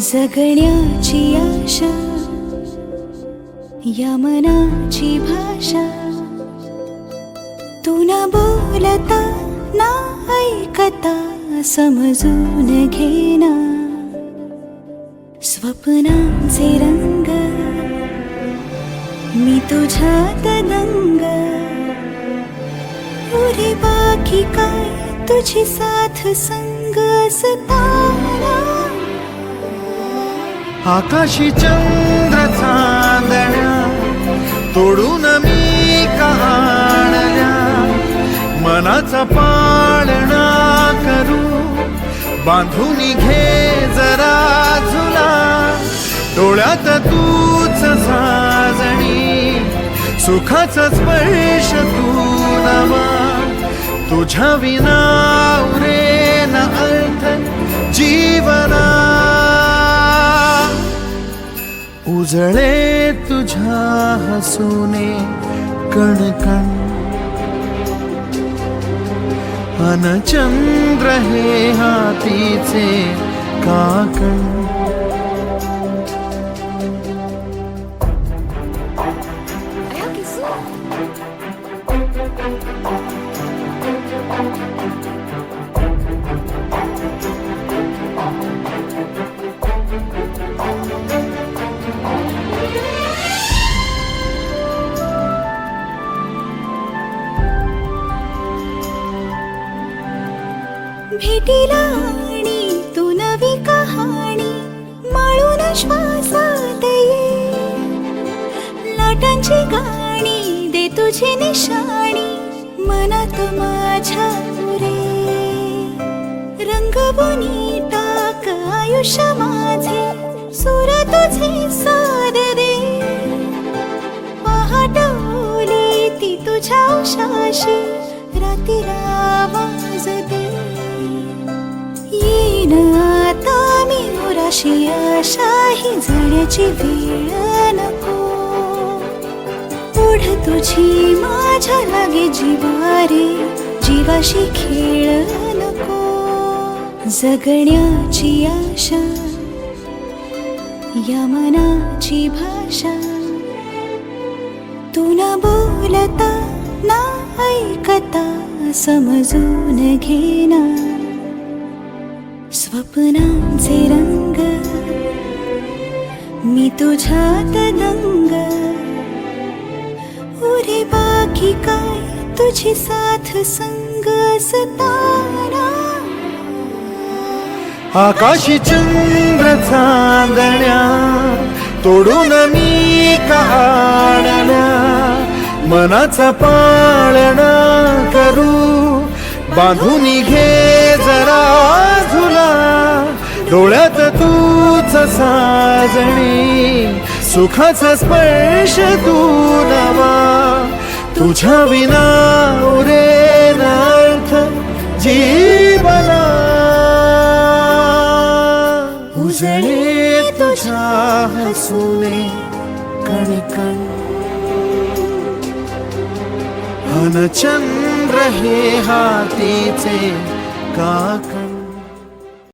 जगण्याची आशा या मनाची भाषा, तू न बोलता ना ऐकता समजून घेना. स्वप्नांचे रंग मी तुझ्यात दंग, पुरे बाकी काय तुझी साथ संग असताना. आकाशी चंद्र चांदण्या तोडून मी कहाणल्या, मनाचा पाळणा करू बांधून घे जरा झुला. डोळ्यात तूच साजणी, सुखाचा स्पर्श तू नवा. तुझ्या विना उरेन अर्थ जीवना. उजळे तुझ्या हसूने कणकण, अन चंद्र हे हातीचे काकण. भेटीला आणि तू नवी कहाणी माळून श्वासात ये. लाटांची गाणी दे तुझी निशाणी मनात माझ्या रे. रंगवून टाक आयुष्य माझे, सूर तुझे साद दे. पहाट ओली ती तुझ्या उशाशी, रात्री आवाज दे. येईन आता मी उराशी आशा, ही जाण्याची वेळ नको. पुढ तुझी माझ्या लागे जीवारे, जीवाशी खेळ नको. जगण्याची आशा या मनाची भाषा, तू न बोलता ना ऐकता समजून घेना. स्वप्नांचे रंग मी तुझ्यात दंग, उरे बाकी काय तुझी साथ संग असताना. आकाशी चंद्र चांदण्या तोडून मी काढल्या, मनाचा पाळणा करू बांधून घे जरा झुला. डोळ्यात तूच साजणी, सुखाचा स्पर्श तू नवा. तुझ्या विना उरेन अर्थ जीवना. उजळे तुझ्या हसूने कणकण, अन चंद्र हे हातीचे काकण.